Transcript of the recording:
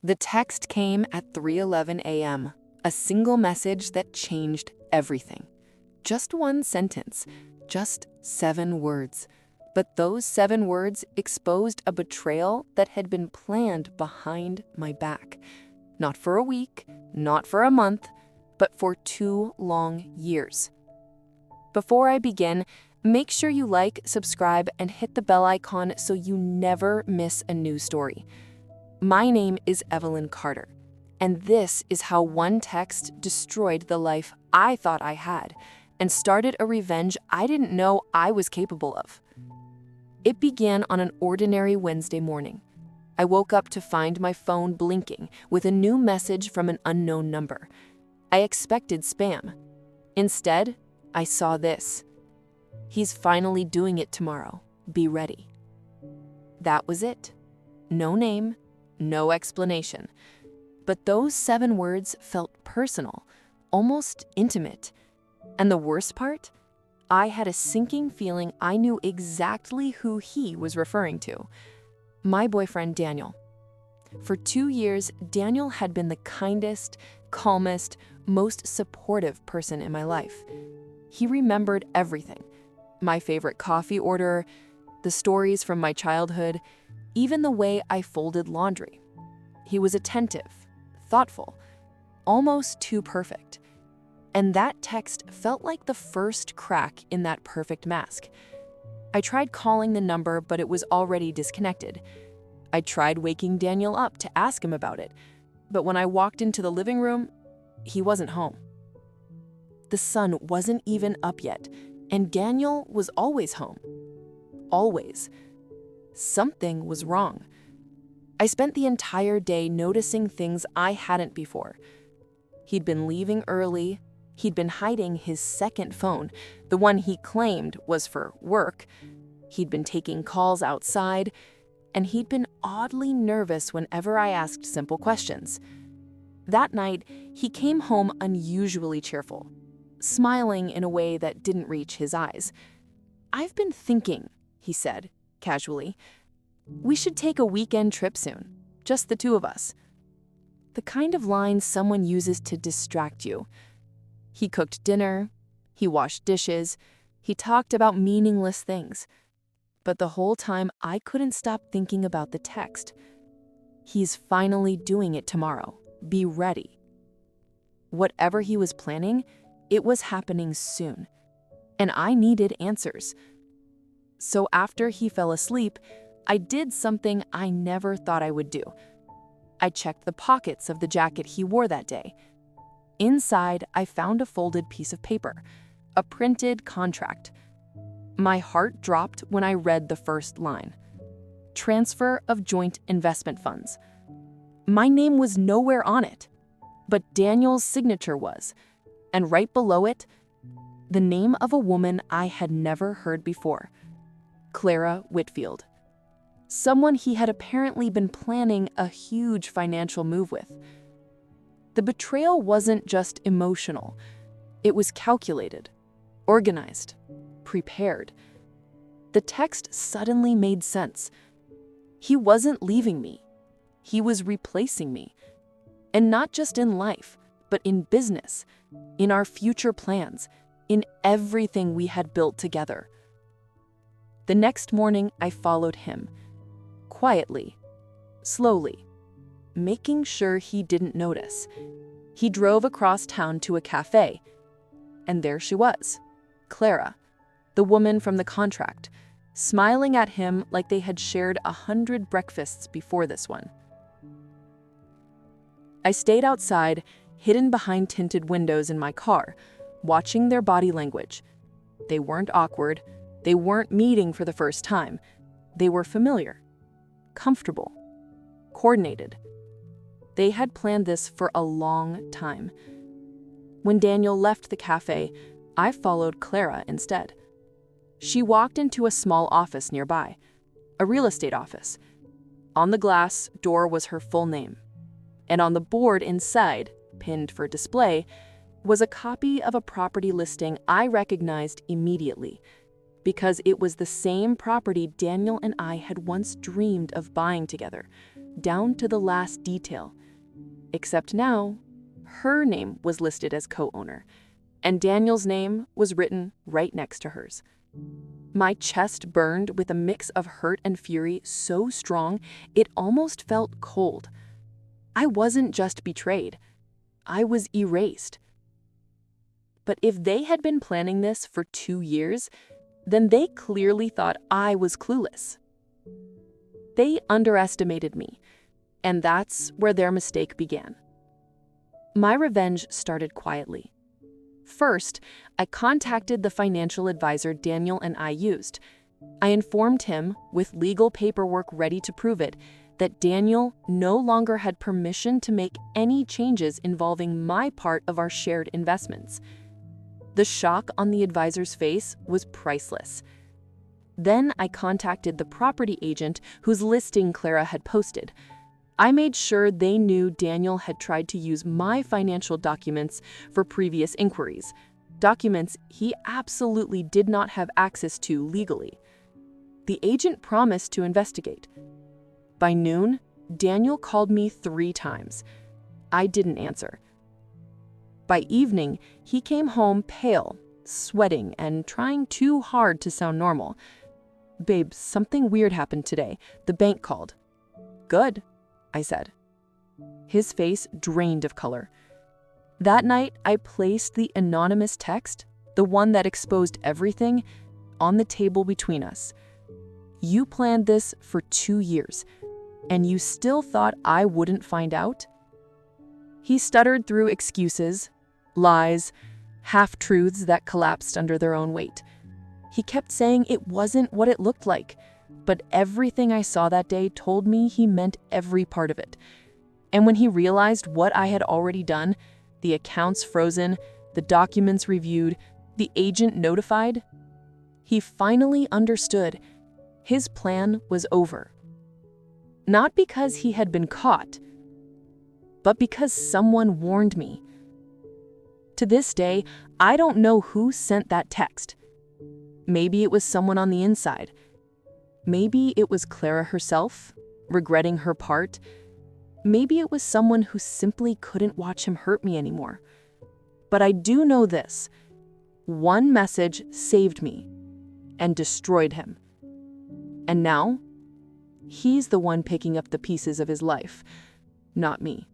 The text came at 3:11 a.m., a single message that changed everything. Just one sentence, just 7 words. But those 7 words exposed a betrayal that had been planned behind my back. Not for a week, not for a month, but for 2 long years. Before I begin, make sure you like, subscribe, and hit the bell icon so you never miss a new story. My name is Evelyn Carter, and this is how one text destroyed the life I thought I had and started a revenge I didn't know I was capable of. It began on an ordinary Wednesday morning. I woke up to find my phone blinking with a new message from an unknown number. I expected spam. Instead, I saw this. "He's finally doing it tomorrow. Be ready." That was it. No name, no explanation. But those 7 words felt personal, almost intimate. And the worst part? I had a sinking feeling I knew exactly who he was referring to. My boyfriend, Daniel. For 2 years, Daniel had been the kindest, calmest, most supportive person in my life. He remembered everything. My favorite coffee order, the stories from my childhood, even the way I folded laundry. He was attentive, thoughtful, almost too perfect. And that text felt like the first crack in that perfect mask. I tried calling the number, but it was already disconnected. I tried waking Daniel up to ask him about it, but when I walked into the living room, he wasn't home. The sun wasn't even up yet, and Daniel was always home. Always. Something was wrong. I spent the entire day noticing things I hadn't before. He'd been leaving early. He'd been hiding his second phone, the one he claimed was for work. He'd been taking calls outside, and he'd been oddly nervous whenever I asked simple questions. That night, he came home unusually cheerful, smiling in a way that didn't reach his eyes. "I've been thinking," he said, casually. "We should take a weekend trip soon, just the 2 of us." The kind of line someone uses to distract you. He cooked dinner, he washed dishes, he talked about meaningless things. But the whole time, I couldn't stop thinking about the text. "He's finally doing it tomorrow. Be ready." Whatever he was planning, it was happening soon. And I needed answers. So after he fell asleep, I did something I never thought I would do. I checked the pockets of the jacket he wore that day. Inside, I found a folded piece of paper, a printed contract. My heart dropped when I read the first line. Transfer of joint investment funds. My name was nowhere on it, but Daniel's signature was, and right below it, the name of a woman I had never heard before, Clara Whitfield. Someone he had apparently been planning a huge financial move with. The betrayal wasn't just emotional. It was calculated, organized, prepared. The text suddenly made sense. He wasn't leaving me. He was replacing me. And not just in life, but in business, in our future plans, in everything we had built together. The next morning, I followed him. Quietly, slowly, making sure he didn't notice. He drove across town to a cafe, and there she was, Clara, the woman from the contract, smiling at him like they had shared 100 breakfasts before this one. I stayed outside, hidden behind tinted windows in my car, watching their body language. They weren't awkward. They weren't meeting for the first time. They were familiar, comfortable, coordinated. They had planned this for a long time. When Daniel left the cafe, I followed Clara instead. She walked into a small office nearby, a real estate office. On the glass door was her full name, and on the board inside, pinned for display, was a copy of a property listing I recognized immediately, because it was the same property Daniel and I had once dreamed of buying together, down to the last detail. Except now, her name was listed as co-owner, and Daniel's name was written right next to hers. My chest burned with a mix of hurt and fury so strong it almost felt cold. I wasn't just betrayed, I was erased. But if they had been planning this for 2 years, then they clearly thought I was clueless. They underestimated me, and that's where their mistake began. My revenge started quietly. First, I contacted the financial advisor Daniel and I used. I informed him, with legal paperwork ready to prove it, that Daniel no longer had permission to make any changes involving my part of our shared investments. The shock on the advisor's face was priceless. Then I contacted the property agent whose listing Clara had posted. I made sure they knew Daniel had tried to use my financial documents for previous inquiries, documents he absolutely did not have access to legally. The agent promised to investigate. By noon, Daniel called me 3 times. I didn't answer. By evening, he came home pale, sweating, and trying too hard to sound normal. "Babe, something weird happened today. The bank called." "Good," I said. His face drained of color. That night, I placed the anonymous text, the one that exposed everything, on the table between us. "You planned this for 2 years, and you still thought I wouldn't find out?" He stuttered through excuses, lies, half-truths that collapsed under their own weight. He kept saying it wasn't what it looked like, but everything I saw that day told me he meant every part of it. And when he realized what I had already done, the accounts frozen, the documents reviewed, the agent notified, he finally understood his plan was over. Not because he had been caught, but because someone warned me. To this day, I don't know who sent that text. Maybe it was someone on the inside. Maybe it was Clara herself, regretting her part. Maybe it was someone who simply couldn't watch him hurt me anymore. But I do know this: one message saved me and destroyed him. And now, he's the one picking up the pieces of his life, not me.